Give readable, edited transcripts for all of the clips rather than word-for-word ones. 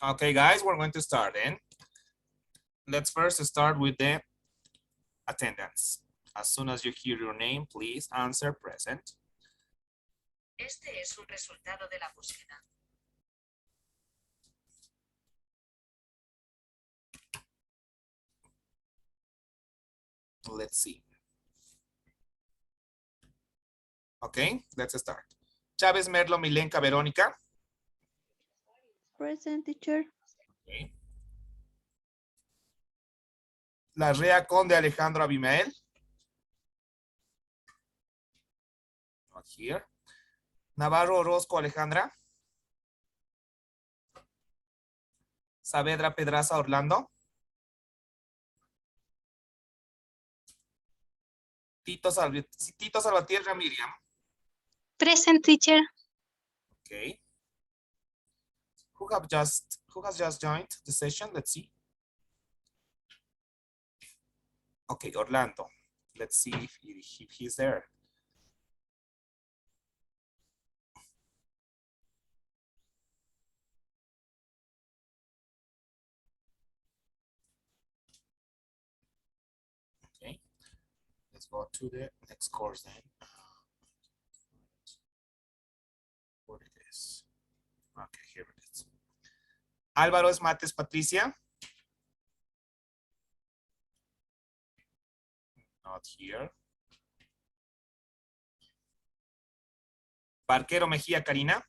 Okay, guys, we're going to start then. Let's first start with the attendance. As soon as you hear your name, please answer present. Este es un resultado de la búsqueda. Let's see. Okay, let's start. Chávez, Merlo, Milenka, Verónica. Present, teacher. Okay. Larrea, Conde, Alejandro, Abimael. Not here. Navarro, Orozco, Alejandra. Saavedra, Pedraza, Orlando. Tito Salvatierra, Miriam. Present, teacher. Okay. Who has just joined the session? Let's see. Okay, Orlando. Let's see if he's there. Okay. Let's go to the next course then. What it is. Okay, here it is. Álvaro Mates, Patricia. Not here. Barquero Mejía, Karina.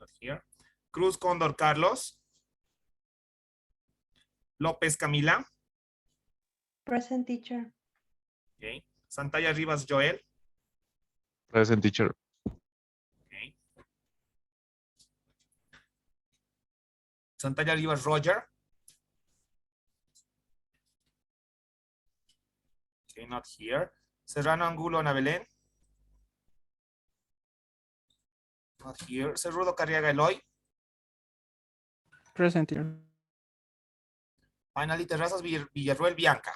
Not here. Cruz Cóndor, Carlos. López, Camila. Present, teacher. Okay. Santalla Rivas, Joel. Present, teacher. Okay. Santalla Rivas, Roger. Okay, not here. Serrano Angulo, Ana Belén. Not here. Cerrudo Carriaga, Eloy. Present, teacher. Finally, Terrazas Villarruel, Bianca.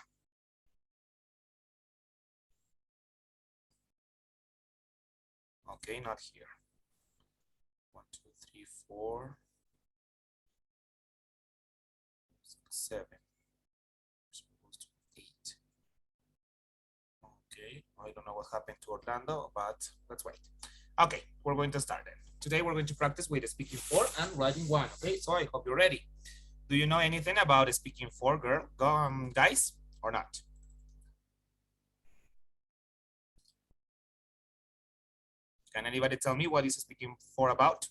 Okay, not here. 1, 2, 3, 4, 6, 7. Supposed to be 8. Okay, I don't know what happened to Orlando, but let's wait. Okay, we're going to start then. Today we're going to practice with speaking 4 and writing 1. Okay, so I hope you're ready. Do you know anything about speaking 4, guys, or not? Can anybody tell me what is speaking 4 about?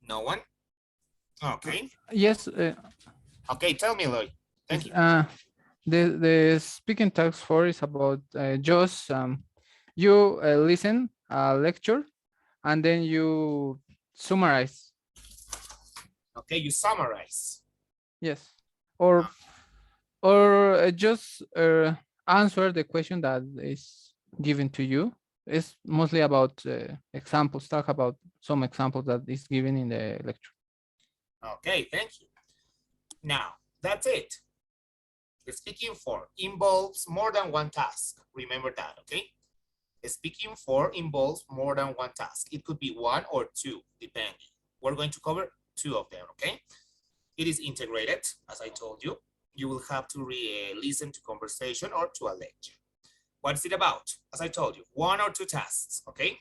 No one? Okay. Yes. Okay, tell me, Lloyd. Thank you. The speaking task 4 is about just you listen a lecture and then you summarize. Okay, you summarize. Yes. Or just answer the question that is given to you. It's mostly about examples. Talk about some examples that is given in the lecture. Okay, thank you. Now, that's it. The speaking 4 involves more than one task. Remember that, okay? The speaking 4 involves more than one task. It could be 1 or 2, depending. We're going to cover 2 of them, okay? It is integrated, as I told you. You will have to listen to conversation or to a lecture. What's it about? As I told you, 1 or 2 tasks, okay?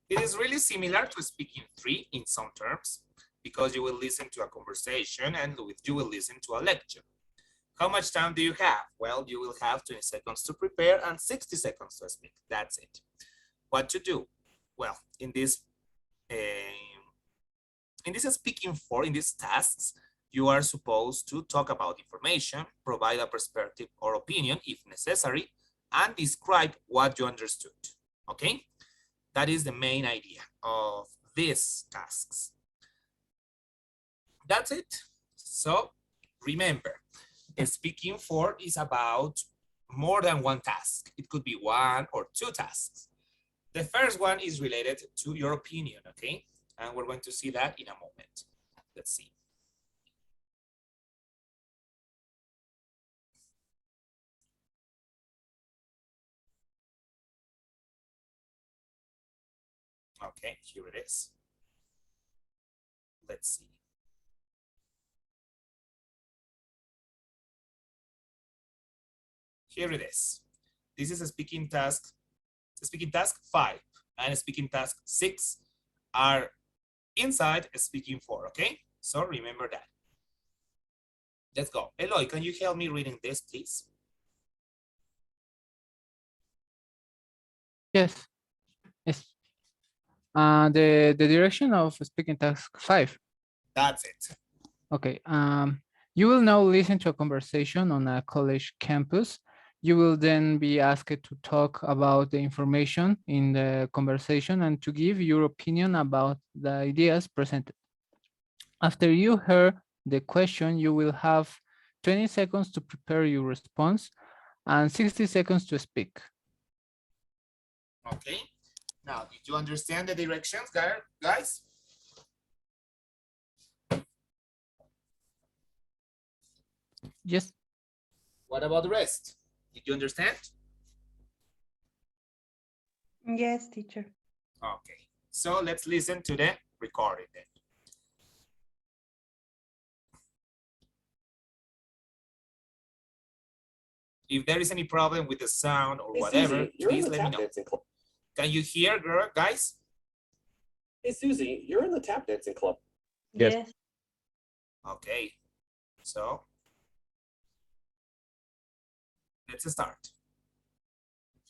It is really similar to speaking 3 in some terms, because you will listen to a conversation and you will listen to a lecture. How much time do you have? Well, you will have 20 seconds to prepare and 60 seconds to speak. That's it. What to do? Well, in this speaking 4, in these tasks, you are supposed to talk about information, provide a perspective or opinion if necessary, and describe what you understood. Okay? That is the main idea of these tasks. That's it. So remember, speaking 4 is about more than one task. It could be 1 or 2 tasks. The first one is related to your opinion, okay? And we're going to see that in a moment. Let's see. Okay, here it is. Let's see. Here it is. This is a speaking task 5 and speaking task 6 are inside speaking 4, okay? So remember that. Let's go. Eloy, can you help me reading this, please? Yes. Yes. The direction of speaking task 5. That's it. Okay. You will now listen to a conversation on a college campus. You will then be asked to talk about the information in the conversation and to give your opinion about the ideas presented. After you hear the question, you will have 20 seconds to prepare your response and 60 seconds to speak. Okay. Now, did you understand the directions, guys? Yes. What about the rest? Did you understand? Yes, teacher. Okay. So let's listen to the recording then. If there is any problem with the sound or Hey, whatever, Susie, you're in please the let me tap know. dancing club. Can you hear, guys? Hey, Susie, you're in the tap dancing club. Yes. Yes. Okay. So let's start.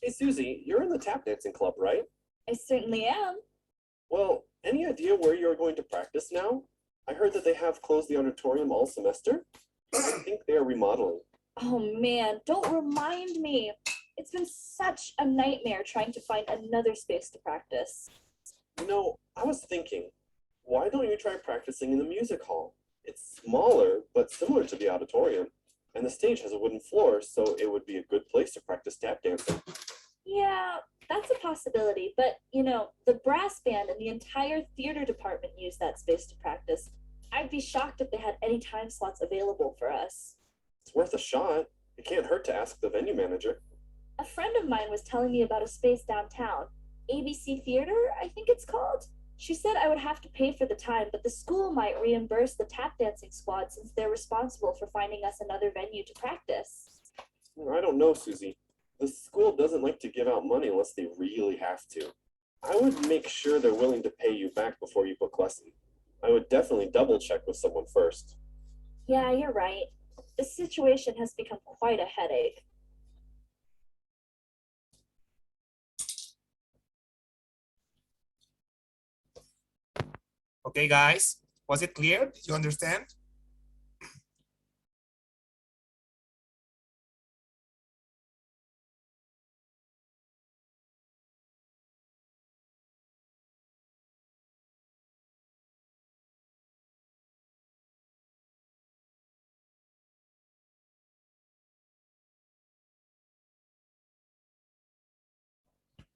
Hey, Susie, you're in the tap dancing club, right? I certainly am. Well, any idea where you're going to practice now? I heard that they have closed the auditorium all semester. I think they are remodeling. Oh man, don't remind me. It's been such a nightmare trying to find another space to practice. You know, I was thinking, why don't you try practicing in the music hall? It's smaller, but similar to the auditorium. And the stage has a wooden floor, so it would be a good place to practice tap dancing. Yeah, that's a possibility, but you know, the brass band and the entire theater department use that space to practice. I'd be shocked if they had any time slots available for us. It's worth a shot. It can't hurt to ask the venue manager. A friend of mine was telling me about a space downtown, ABC Theater, I think it's called. She said I would have to pay for the time, but the school might reimburse the tap dancing squad since they're responsible for finding us another venue to practice. I don't know, Susie. The school doesn't like to give out money unless they really have to. I would make sure they're willing to pay you back before you book lesson. I would definitely double check with someone first. Yeah, you're right. This situation has become quite a headache. Okay, guys, was it clear? Did you understand?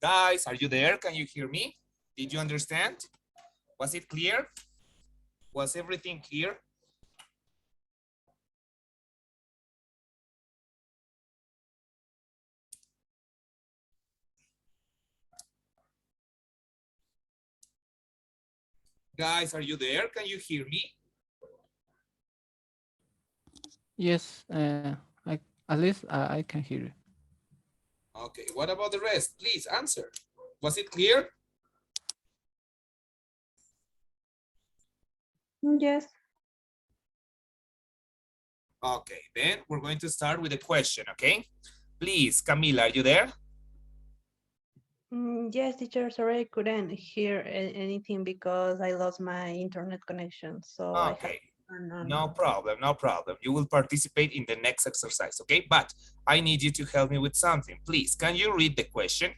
Guys, are you there? Can you hear me? Did you understand? Was it clear? Was everything clear? Guys, are you there? Can you hear me? Yes. At least I can hear you. Okay, what about the rest? Please answer. Was it clear? Yes. Okay, then we're going to start with a question, okay? Please, Camila, are you there? Yes, teacher. Sorry, I couldn't hear anything because I lost my internet connection. So I had Okay, to turn on. no problem, no problem. You will participate in the next exercise, okay? But I need you to help me with something. Please, can you read the question?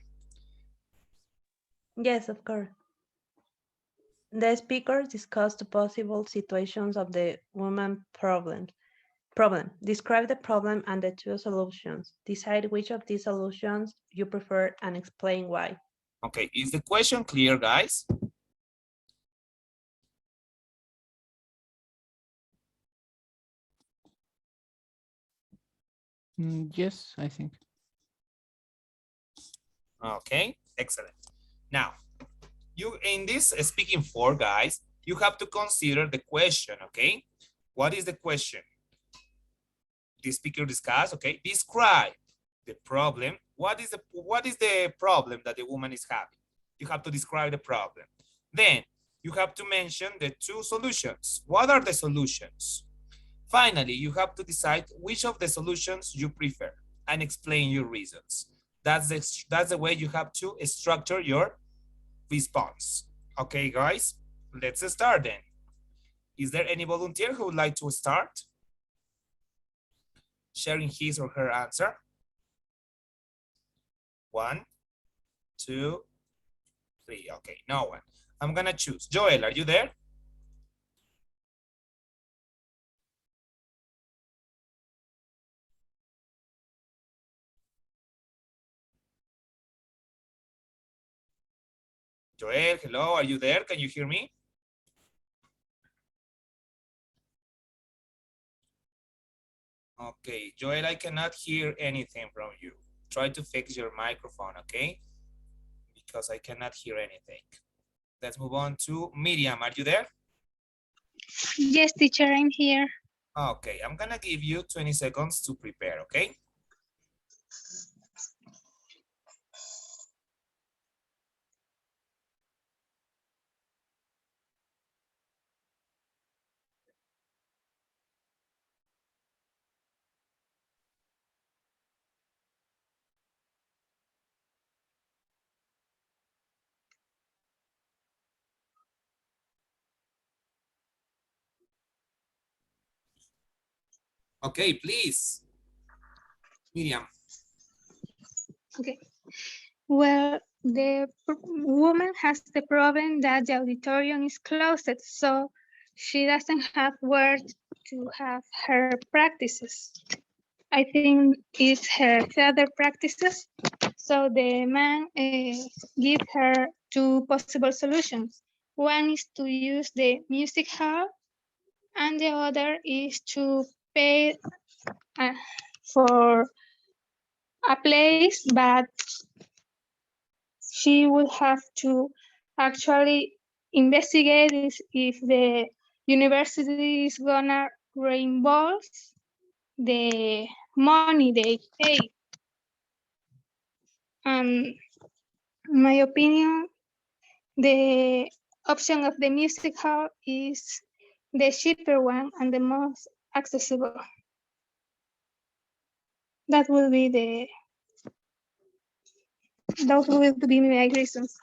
Yes, of course. The speakers discussed the possible situations of the woman problem. Describe the problem and the two solutions. Decide which of these solutions you prefer and explain why. Okay, is the question clear, guys? Yes, I think. Okay, excellent. Now, You in this speaking for, guys, you have to consider the question, okay? What is the question? The speaker discuss, okay? Describe the problem. What is the problem that the woman is having? You have to describe the problem. Then you have to mention the two solutions. What are the solutions? Finally, you have to decide which of the solutions you prefer and explain your reasons. That's the way you have to structure your response. Okay, guys, let's start then. Is there any volunteer who would like to start sharing his or her answer? 1, 2, 3. Okay, no one. I'm gonna choose. Joel, are you there? Joel, hello, are you there? Can you hear me? Okay, Joel, I cannot hear anything from you. Try to fix your microphone, okay? Because I cannot hear anything. Let's move on to Miriam. Are you there? Yes, teacher, I'm here. Okay, I'm gonna give you 20 seconds to prepare, okay? Okay, please. Miriam. Okay. Well, the woman has the problem that the auditorium is closed, so she doesn't have where to have her practices. I think it's her theater practices. So the man gives her two possible solutions. One is to use the music hall, and the other is to pay uh, for a place, but she would have to actually investigate if the university is gonna reimburse the money they pay. And in my opinion, the option of the music hall is the cheaper one and the most accessible. That will be those will be my reasons.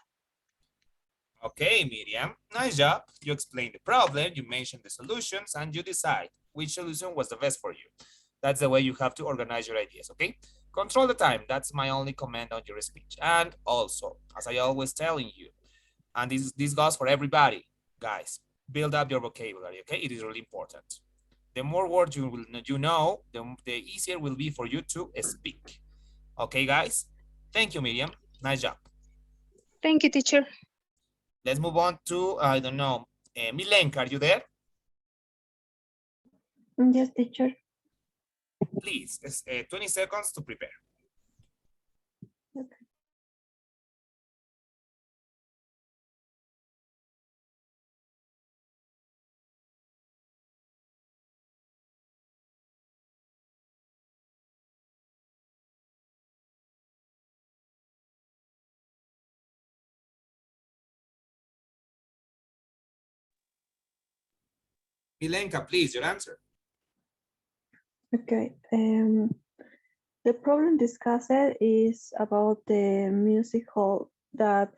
Okay, Miriam, nice job. You explained the problem, you mentioned the solutions, and you decide which solution was the best for you. That's the way you have to organize your ideas, okay? Control the time. That's my only comment on your speech. And also, as I always telling you, and this goes for everybody, guys, build up your vocabulary, okay? It is really important. The more words you know, the easier will be for you to speak. Okay, guys? Thank you, Miriam. Nice job. Thank you, teacher. Let's move on to, I don't know, Milenka, are you there? Yes, teacher. Please, 20 seconds to prepare. Okay. Milenka, please, your answer. Okay. The problem discussed is about the music hall that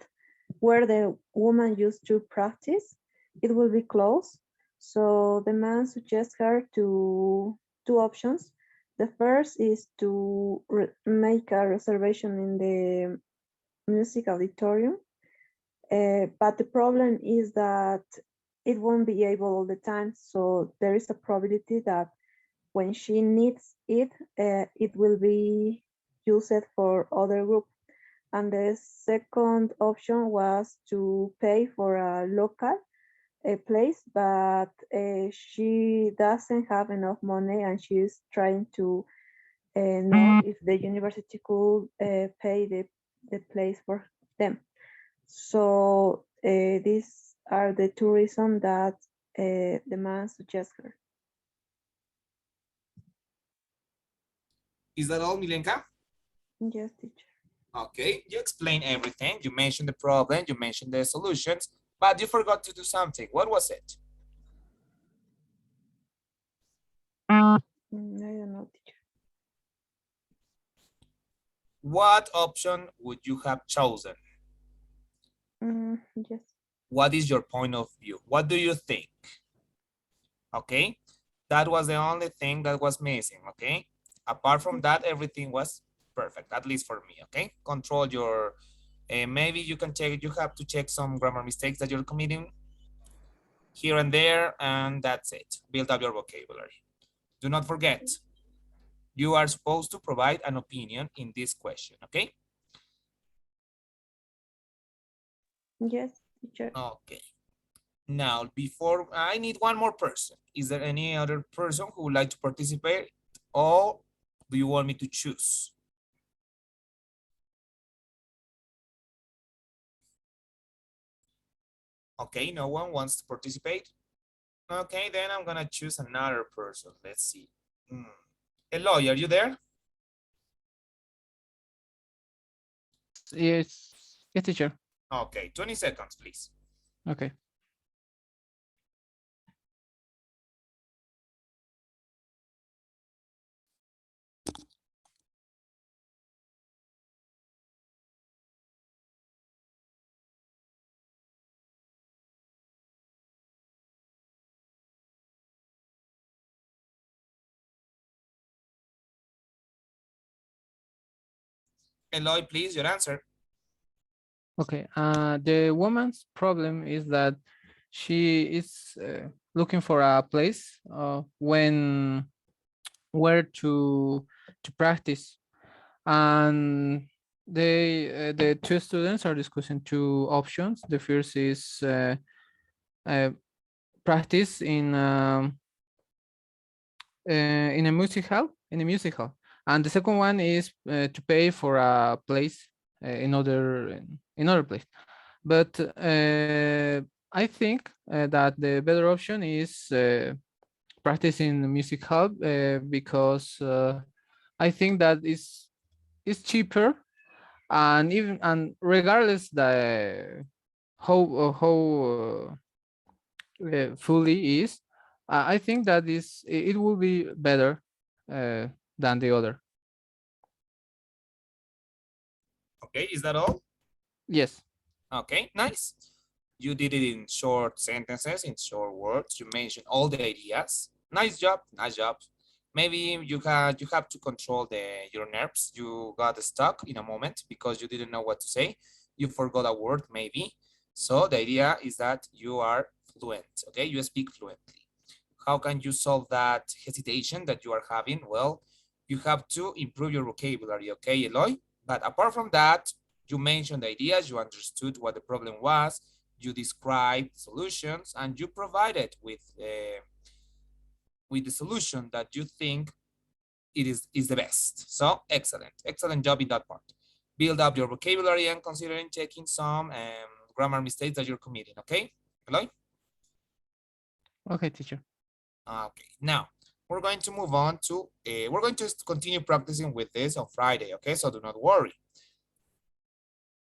where the woman used to practice. It will be closed. So the man suggests her to two options. The first is to make a reservation in the music auditorium. But the problem is that it won't be able all the time. So there is a probability that when she needs it, it will be used for other group. And the second option was to pay for a local place, but she doesn't have enough money and she's trying to know if the university could pay the place for them. So These are the two reasons that the man suggests her. Is that all, Milenka? Yes, teacher. Okay, you explained everything. You mentioned the problem, you mentioned the solutions, but you forgot to do something. What was it? I don't know, teacher. What option would you have chosen? Yes. What is your point of view? What do you think? Okay, that was the only thing that was missing. Okay, apart from that, everything was perfect, at least for me. Okay, control your, maybe you can check, you have to check some grammar mistakes that you're committing here and there, and that's it. Build up your vocabulary. Do not forget, you are supposed to provide an opinion in this question. Okay. Yes, teacher. Okay. Now, before, I need one more person. Is there any other person who would like to participate, or do you want me to choose? Okay, no one wants to participate. Okay, then I'm gonna choose another person. Let's see. Eloy, are you there? Yes, yes, teacher. Okay, 20 seconds, please. Okay. Eloy, please, your answer. Okay. The woman's problem is that she is looking for a place when where to practice, and the two students are discussing two options. The first is practice in a music hall, and the second one is to pay for a place in other place. But I think that the better option is practice in the music hall because I think that is cheaper, and even and regardless the how fully is, I think that it will be better than the other. Okay, is that all? Yes. Okay, nice. You did it in short sentences, in short words. You mentioned all the ideas. Nice job, nice job. Maybe you have to control your nerves. You got stuck in a moment because you didn't know what to say. You forgot a word, maybe. So the idea is that you are fluent. Okay, you speak fluently. How can you solve that hesitation that you are having? Well, you have to improve your vocabulary. Okay, Eloy. But apart from that, you mentioned the ideas, you understood what the problem was, you described solutions, and you provided with the solution that you think is the best. So excellent, excellent job in that part. Build up your vocabulary and considering checking some grammar mistakes that you're committing. Okay, Eloy? Okay, teacher. Okay, now we're going to move on to, we're going to continue practicing with this on Friday. Okay, so do not worry.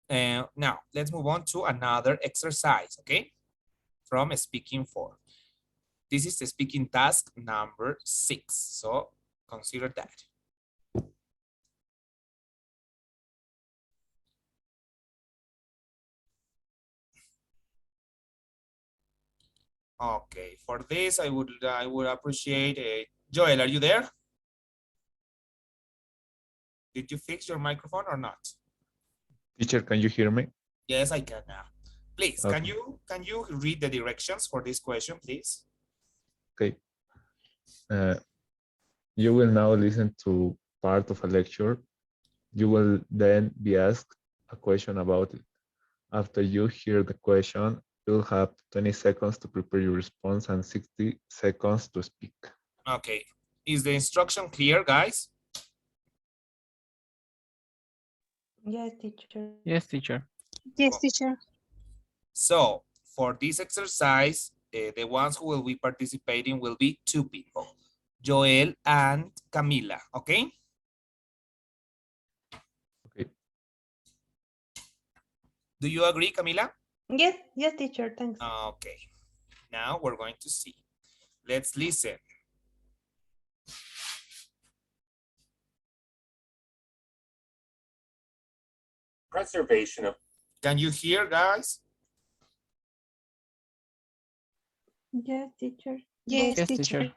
Now, let's move on to another exercise, okay? From speaking 4. This is the speaking task number 6, so consider that. Okay, for this, I would appreciate, Joel, are you there? Did you fix your microphone or not? Teacher, can you hear me? Yes, I can now. Please, Okay. can you read the directions for this question, please? Okay. You will now listen to part of a lecture. You will then be asked a question about it. After you hear the question, you'll have 20 seconds to prepare your response and 60 seconds to speak. Okay, is the instruction clear, guys? Yes, teacher. Yes, teacher. Yes, teacher. So for this exercise, the ones who will be participating will be two people, Joel and Camila, okay? Okay. Do you agree, Camila? Yes, yes, teacher, thanks. Okay, now we're going to see. Let's listen. Preservation of Can you hear, guys? Yes, teacher. Yes, Yes, teacher. teacher.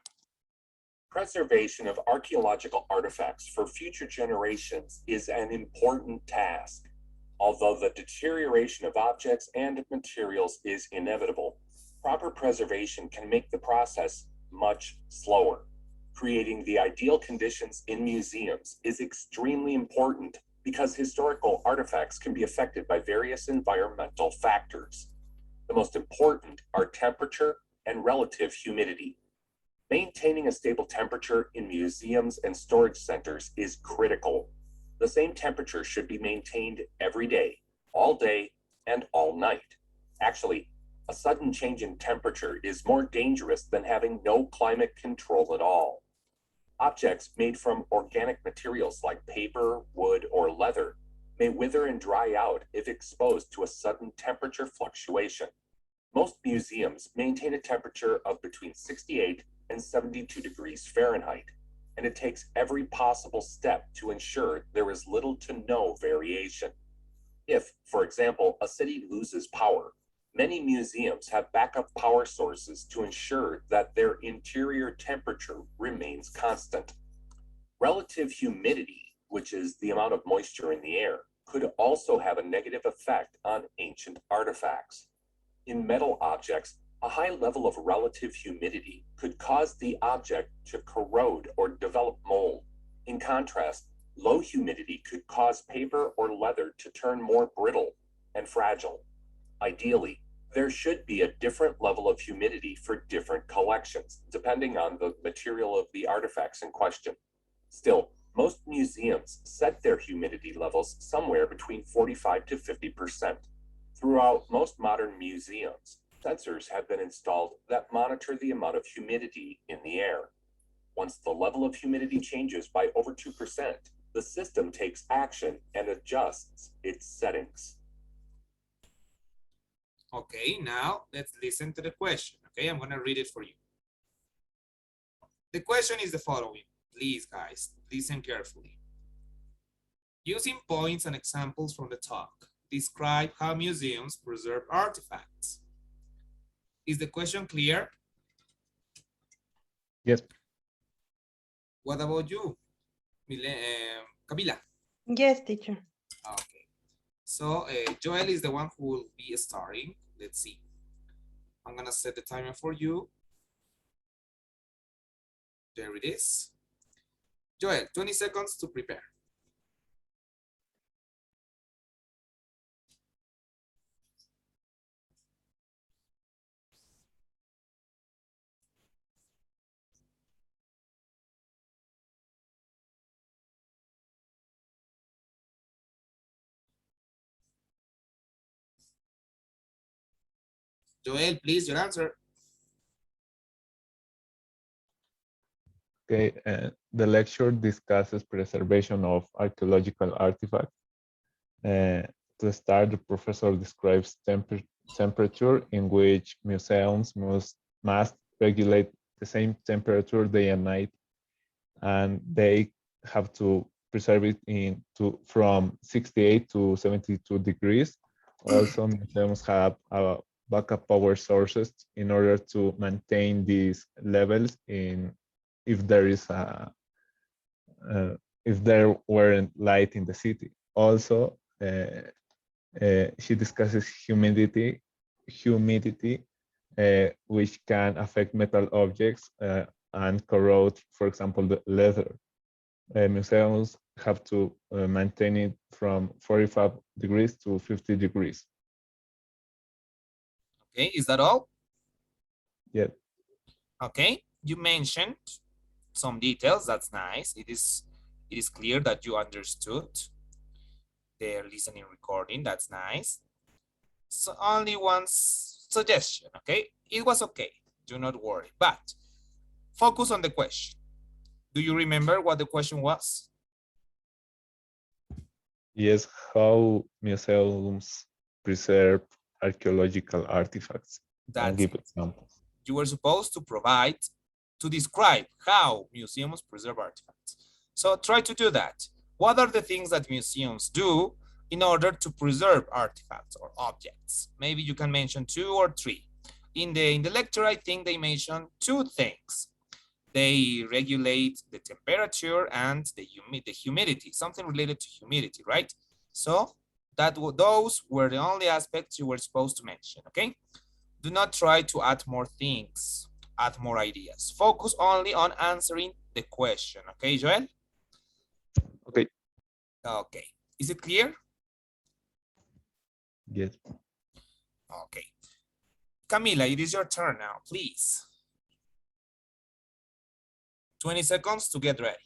Preservation of archaeological artifacts for future generations is an important task. Although the deterioration of objects and materials is inevitable, proper preservation can make the process much slower. Creating the ideal conditions in museums is extremely important because historical artifacts can be affected by various environmental factors. The most important are temperature and relative humidity. Maintaining a stable temperature in museums and storage centers is critical. The same temperature should be maintained every day, and all night. Actually, a sudden change in temperature is more dangerous than having no climate control at all. Objects made from organic materials like paper, wood, or leather may wither and dry out if exposed to a sudden temperature fluctuation. Most museums maintain a temperature of between 68 and 72 degrees Fahrenheit, and it takes every possible step to ensure there is little to no variation. If, for example, a city loses power, many museums have backup power sources to ensure that their interior temperature remains constant. Relative humidity, which is the amount of moisture in the air, could also have a negative effect on ancient artifacts. In metal objects, a high level of relative humidity could cause the object to corrode or develop mold. In contrast, low humidity could cause paper or leather to turn more brittle and fragile. Ideally, there should be a different level of humidity for different collections, depending on the material of the artifacts in question. Still, most museums set their humidity levels somewhere between 45 to 50%. Throughout most modern museums, sensors have been installed that monitor the amount of humidity in the air. Once the level of humidity changes by over 2%, the system takes action and adjusts its settings. Okay, now let's listen to the question. Okay, I'm gonna read it for you. The question is the following. Please, guys, listen carefully. Using points and examples from the talk, describe how museums preserve artifacts. Is the question clear? Yes. What about you, Camila? Yes, teacher. Okay. So Joel is the one who will be starting. Let's see. I'm gonna set the timer for you. There it is. Joel, 20 seconds to prepare. Joel, please, your answer. Okay, the lecture discusses preservation of archaeological artifacts. To start, the professor describes temperature in which museums must regulate the same temperature day and night, and they have to preserve it from 68 to 72 degrees. Also, museums have backup power sources in order to maintain these levels if there is if there weren't light in the city. Also, she discusses humidity, which can affect metal objects and corrode, for example, the leather. Museums have to maintain it from 45 degrees to 50 degrees. Okay, is that all? Yeah. Okay, you mentioned some details. That's nice. It is clear that you understood the listening recording. That's nice. So only one suggestion, okay? It was okay, do not worry, but focus on the question. Do you remember what the question was? Yes, how museums preserve archaeological artifacts and That's give it. examples. You were supposed to describe how museums preserve artifacts. So try to do that. What are the things that museums do in order to preserve artifacts or objects? Maybe you can mention 2 or 3. In the lecture, I think they mentioned 2 things. They regulate the temperature and the humidity, something related to humidity, right? So those were the only aspects you were supposed to mention, okay? Do not try to add more things, add more ideas. Focus only on answering the question, okay, Joel? Okay, Okay, is it clear? yes. Okay. Camila, it is your turn now, please. 20 seconds to get ready.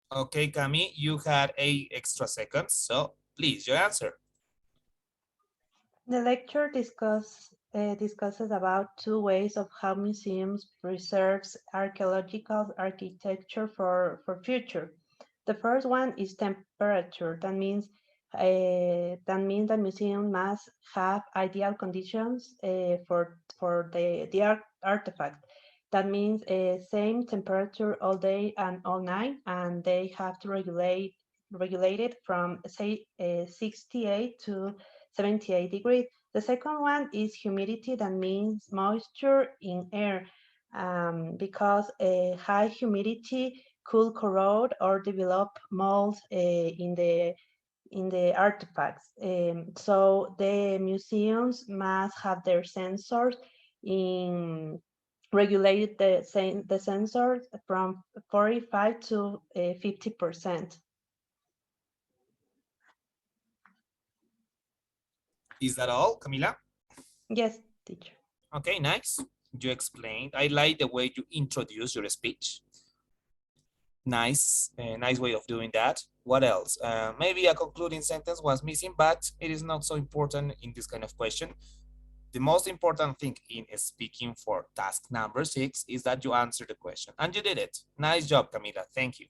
Okay, Cami, you had 8 extra seconds, so please, your answer. The lecture discusses about 2 ways of how museums preserves archaeological architecture for future. The first one is temperature. That means the museum must have ideal conditions for the artifact. That means same temperature all day and all night, and they have to regulate it from say 68 to 78 degrees. The second one is humidity, that means moisture in air, because high humidity could corrode or develop molds in the artifacts. So the museums must have their sensors in regulated the sensors from 45 to 50%. Is that all, Camila? Yes, teacher. Okay, nice. You explained. I like the way you introduce your speech. Nice, nice way of doing that. What else? Maybe a concluding sentence was missing, but it is not so important in this kind of question. The most important thing in speaking for task number 6 is that you answer the question, and you did it. Nice job, Camila. Thank you.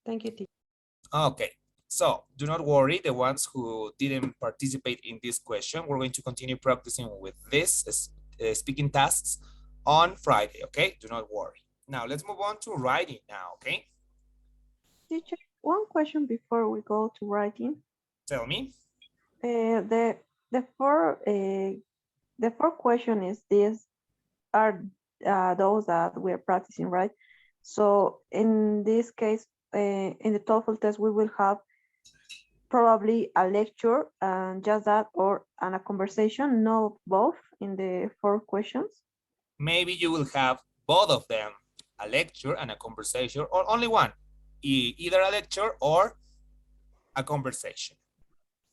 Thank you, teacher. Okay, so do not worry, the ones who didn't participate in this question, we're going to continue practicing with this speaking tasks on Friday, okay? Do not worry. Now let's move on to writing now, okay? Teacher, one question before we go to writing. Tell me. The the four the four question is these are those that we're practicing, right? So in this case, in the TOEFL test, we will have probably a lecture and just that, or and a conversation, no both in the 4 questions. Maybe you will have both of them, a lecture and a conversation, or only one, either a lecture or a conversation.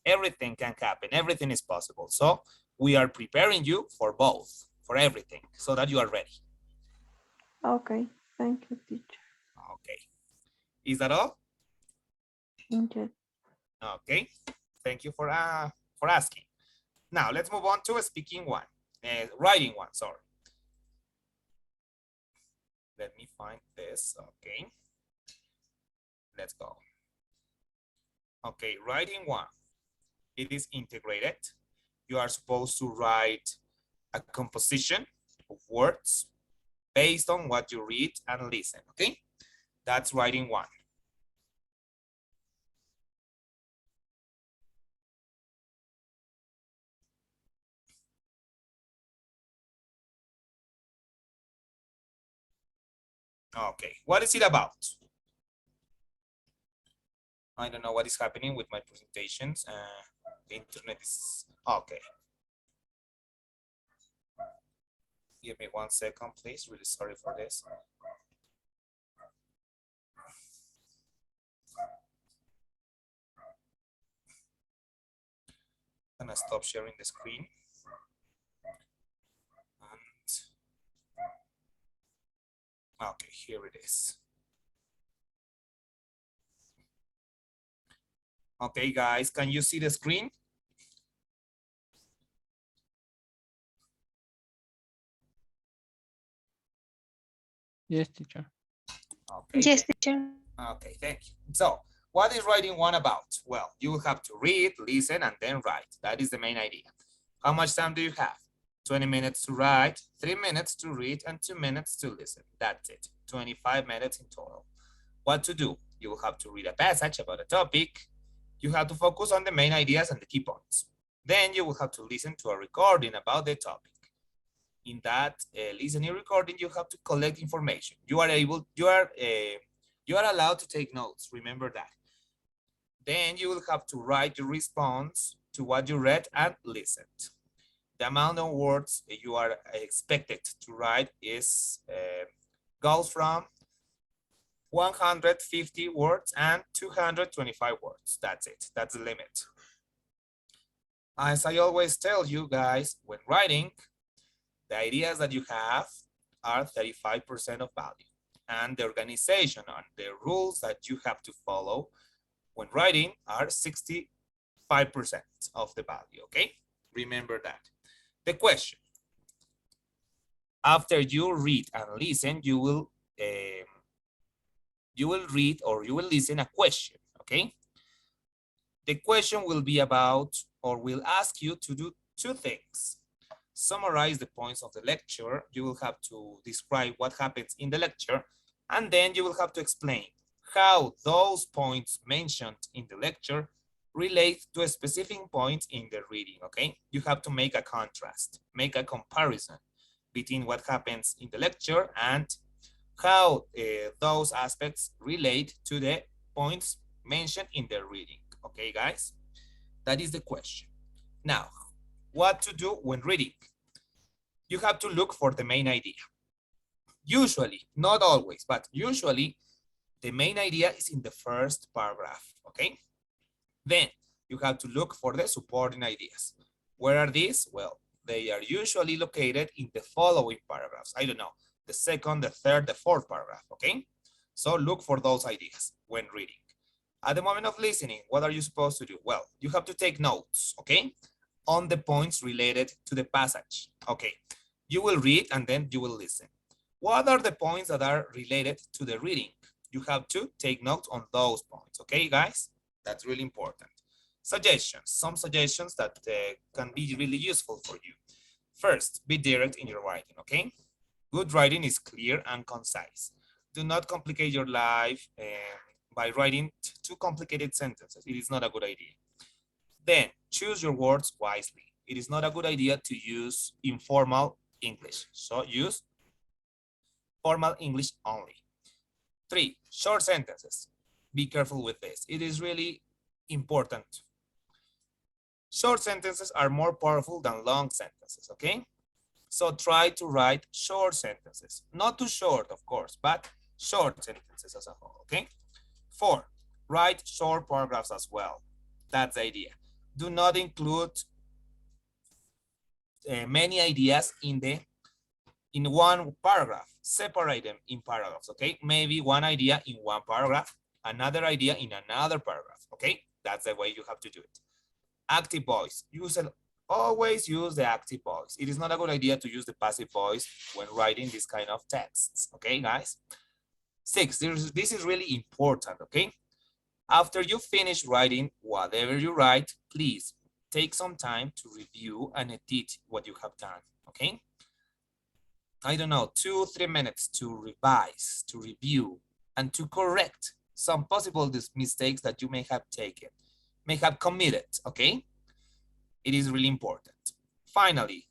Everything can happen, everything is possible. So we are preparing you for both, for everything, so that you are ready. Okay, thank you, teacher. Okay, is that all? Okay. Okay, thank you for asking. Now let's move on to a speaking one, writing one, sorry. Let me find this, okay. Let's go. Okay, writing one. It is integrated. You are supposed to write a composition of words based on what you read and listen, okay? That's writing one. Okay, what is it about? I don't know what is happening with my presentations. The internet is, okay. Give me 1 second, please. Really sorry for this. I'm gonna stop sharing the screen. And okay, here it is. Okay, guys, can you see the screen? Yes, teacher. Okay. Yes, teacher. Okay, thank you. So, what is writing one about? Well, you will have to read, listen, and then write. That is the main idea. How much time do you have? 20 minutes to write, 3 minutes to read, and 2 minutes to listen. That's it. 25 minutes in total. What to do? You will have to read a passage about a topic. You have to focus on the main ideas and the key points. Then you will have to listen to a recording about the topic. In that listening recording, you have to collect information. You are allowed to take notes. Remember that. Then you will have to write your response to what you read and listened. The amount of words you are expected to write is goes from 150 words and 225 words. That's it. That's the limit. As I always tell you guys, when writing, the ideas that you have are 35% of value. And the organization and the rules that you have to follow when writing are 65% of the value, okay? Remember that. The question. After you read and listen, you will read or you will listen a question, okay? The question will be about or will ask you to do two things. Summarize the points of the lecture. You will have to describe what happens in the lecture, and then you will have to explain how those points mentioned in the lecture relate to a specific point in the reading, okay? You have to make a contrast, make a comparison between what happens in the lecture and how those aspects relate to the points mentioned in the reading, okay, guys? That is the question. Now, what to do when reading? You have to look for the main idea. Usually, not always, but usually the main idea is in the first paragraph, okay? Then you have to look for the supporting ideas. Where are these? Well, they are usually located in the following paragraphs. I don't know, the second, the third, the fourth paragraph, okay? So look for those ideas when reading. At the moment of listening, what are you supposed to do? Well, you have to take notes, okay? On the points related to the passage, okay? You will read and then you will listen. What are the points that are related to the reading? You have to take notes on those points, okay, guys? That's really important. Suggestions, some suggestions that can be really useful for you. First, be direct in your writing, okay? Good writing is clear and concise. Do not complicate your life by writing too complicated sentences. It is not a good idea. Then, choose your words wisely. It is not a good idea to use informal English. So use formal English only. 3, short sentences. Be careful with this. It is really important. Short sentences are more powerful than long sentences, okay? So try to write short sentences. Not too short, of course, but short sentences as a whole, okay? 4, write short paragraphs as well. That's the idea. Do not include many ideas in one paragraph. Separate them in paragraphs, okay? Maybe one idea in one paragraph, another idea in another paragraph, okay? That's the way you have to do it. Active voice. Always use the active voice. It is not a good idea to use the passive voice when writing this kind of texts, okay, guys? 6, this is really important, okay? After you finish writing whatever you write, please take some time to review and edit what you have done, okay? I don't know, 2-3 minutes to revise, to review, and to correct some possible mistakes that you may have taken, may have committed, okay? It is really important. Finally,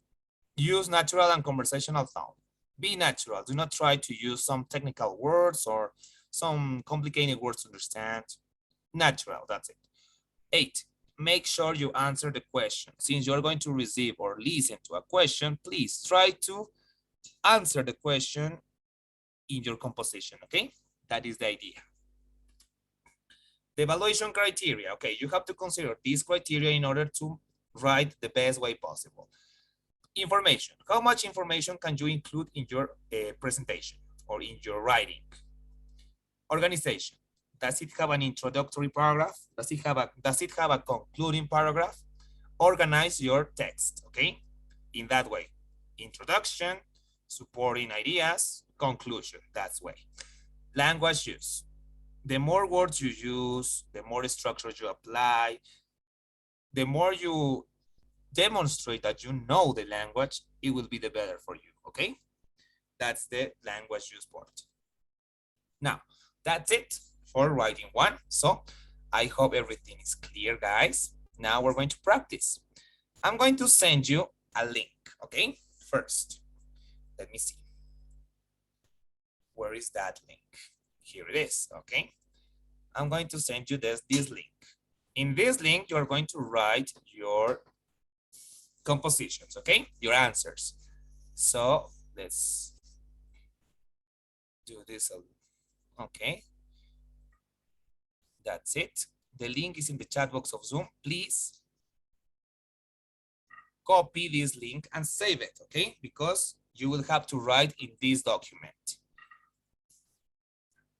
use natural and conversational tone. Be natural. Do not try to use some technical words or some complicated words to understand. Natural, that's it. 8, make sure you answer the question. Since you're going to receive or listen to a question, please try to answer the question in your composition, okay? That is the idea. The evaluation criteria, okay, you have to consider these criteria in order to write the best way possible. Information, how much information can you include in your presentation or in your writing? Organization, does it have an introductory paragraph? Does it have a concluding paragraph? Organize your text, okay? In that way, introduction, supporting ideas, conclusion, that's way. Language use, the more words you use, the more structure you apply, the more you demonstrate that you know the language, it will be the better for you, okay? That's the language use part. Now, that's it for writing one. So I hope everything is clear, guys. Now we're going to practice. I'm going to send you a link, okay? First, let me see. Where is that link? Here it is, okay? I'm going to send you this link. In this link, you're going to write your compositions, okay? Your answers. So let's do this, okay? That's it. The link is in the chat box of Zoom. Please copy this link and save it, okay? Because you will have to write in this document.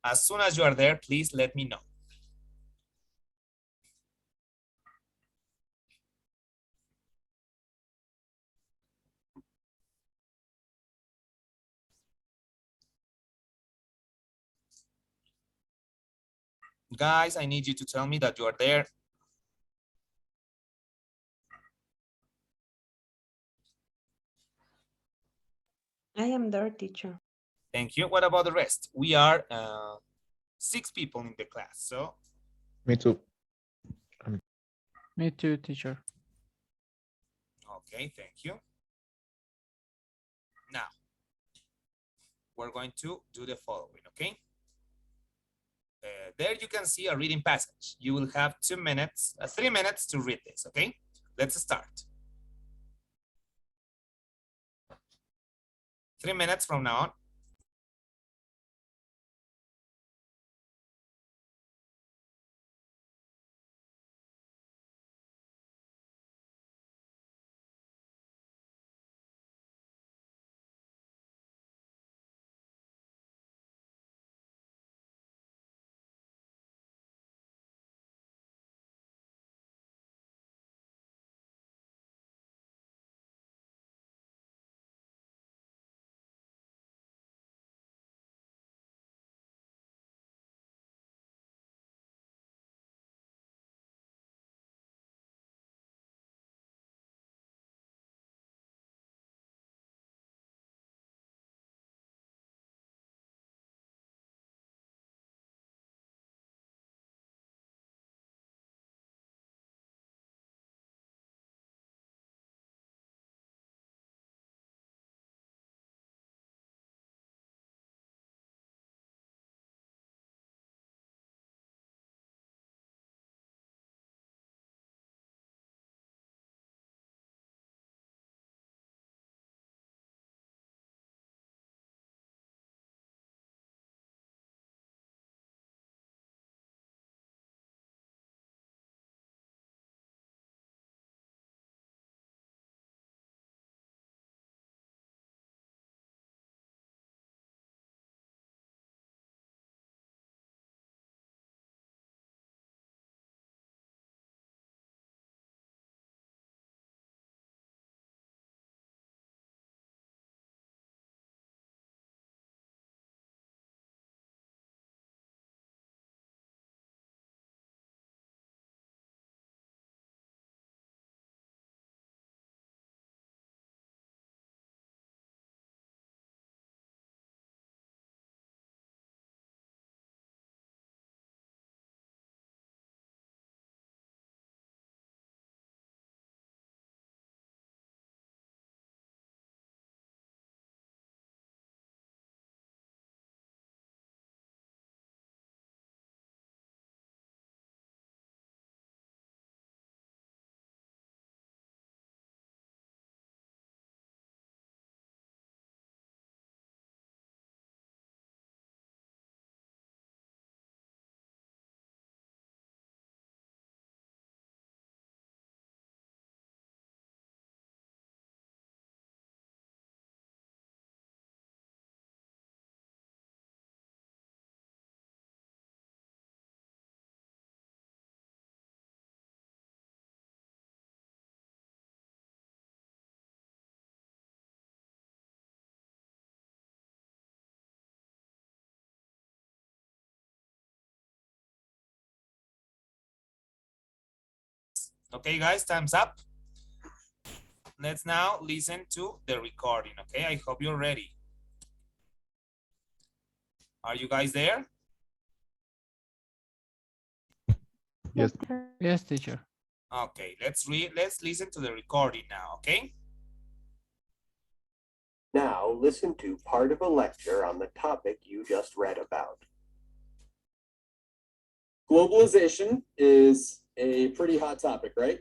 As soon as you are there, please let me know. Guys, I need you to tell me that you are there. I am there, teacher. Thank you. What about the rest? We are 6 people in the class, so. Me too. Me too, teacher. Okay, thank you. Now, we're going to do the following, okay? There you can see a reading passage. You will have 2 minutes, 3 minutes to read this, okay? Let's start. 3 minutes from now on. Okay, guys, time's up. Let's now listen to the recording, okay? I hope you're ready. Are you guys there? Yes. Yes, teacher. Okay, let's listen to the recording now, okay? Now listen to part of a lecture on the topic you just read about. Globalization is a pretty hot topic, right?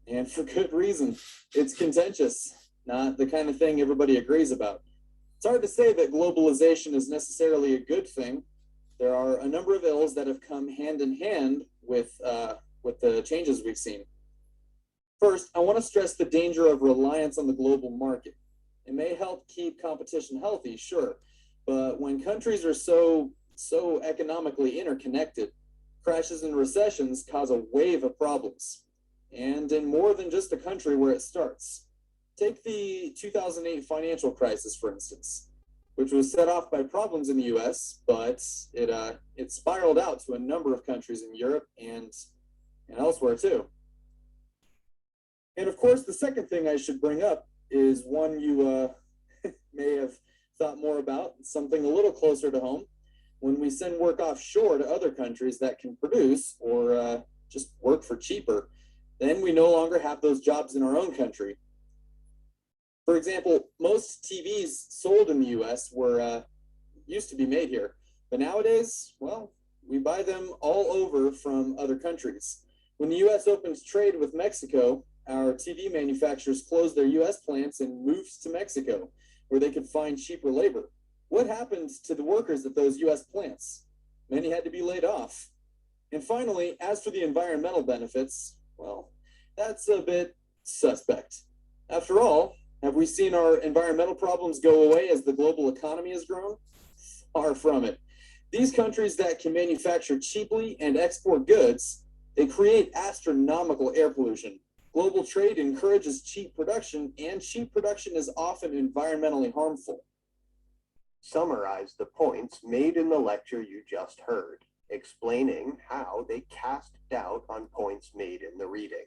And for good reason. It's contentious, not the kind of thing everybody agrees about. It's hard to say that globalization is necessarily a good thing. There are a number of ills that have come hand in hand with the changes we've seen. First, I want to stress the danger of reliance on the global market. It may help keep competition healthy, sure, but when countries are so economically interconnected, crashes and recessions cause a wave of problems, and in more than just a country where it starts. Take the 2008 financial crisis, for instance, which was set off by problems in the US, but it spiraled out to a number of countries in Europe and elsewhere too. And of course, the second thing I should bring up is one you may have thought more about, something a little closer to home. When we send work offshore to other countries that can produce or just work for cheaper, then we no longer have those jobs in our own country. For example, most TVs sold in the US were used to be made here, but nowadays, well, we buy them all over from other countries. When the US opens trade with Mexico, our TV manufacturers closed their US plants and moved to Mexico, where they could find cheaper labor. What happened to the workers at those US plants? Many had to be laid off. And finally, as for the environmental benefits, well, that's a bit suspect. After all, have we seen our environmental problems go away as the global economy has grown? Far from it. These countries that can manufacture cheaply and export goods, they create astronomical air pollution. Global trade encourages cheap production, and cheap production is often environmentally harmful. Summarize the points made in the lecture you just heard, explaining how they cast doubt on points made in the reading.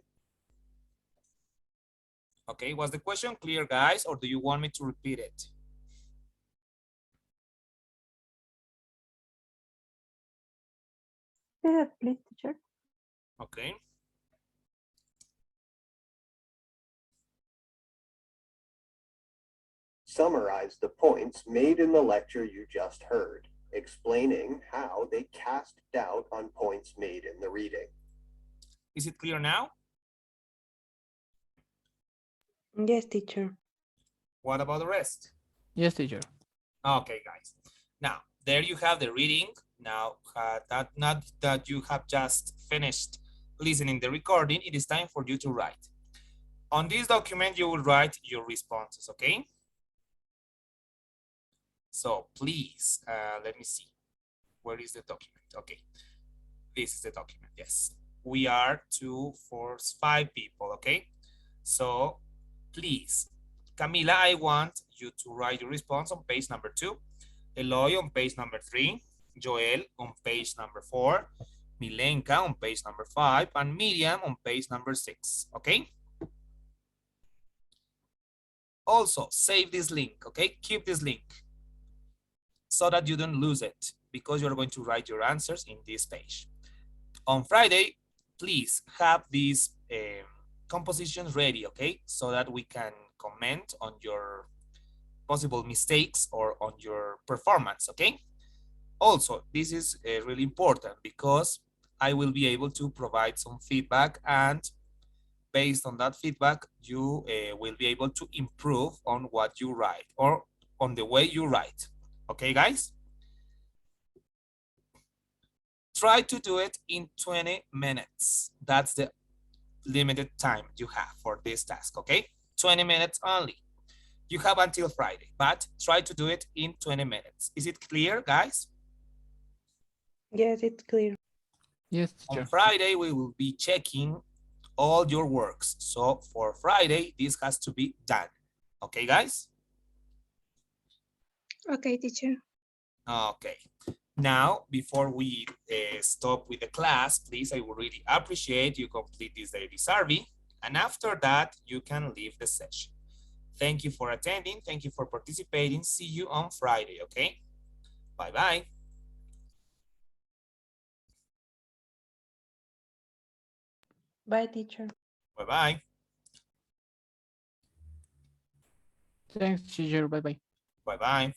Okay, was the question clear, guys, or do you want me to repeat it? Yeah, please, teacher. Okay. Summarize the points made in the lecture you just heard, explaining how they cast doubt on points made in the reading. Is it clear now? Yes, teacher. What about the rest? Yes, teacher. Okay, guys. Now, there you have the reading. Now, not that you have just finished listening the recording, it is time for you to write. On this document, you will write your responses, okay? So please, let me see. Where is the document? Okay, this is the document, yes. We are 2, 4, 5 people, okay? So please, Camila, I want you to write your response on page number 2, Eloy on page number 3, Joel on page number 4, Milenka on page number 5, and Miriam on page number 6, okay? Also, save this link, okay? Keep this link so that you don't lose it, because you're going to write your answers in this page. On Friday, please have these compositions ready, okay? So that we can comment on your possible mistakes or on your performance, okay? Also, this is really important because I will be able to provide some feedback, and based on that feedback, you will be able to improve on what you write or on the way you write. Okay, guys? Try to do it in 20 minutes. That's the limited time you have for this task, okay? 20 minutes only. You have until Friday, but try to do it in 20 minutes. Is it clear, guys? Yes, it's clear. Yes, teacher. On Friday, we will be checking all your works. So for Friday, this has to be done. Okay, guys? Okay, teacher. Okay. Now, before we stop with the class, please, I would really appreciate you complete this daily survey. And after that, you can leave the session. Thank you for attending. Thank you for participating. See you on Friday, okay? Bye-bye. Bye, teacher. Bye-bye. Thanks, teacher. Bye-bye. Bye-bye.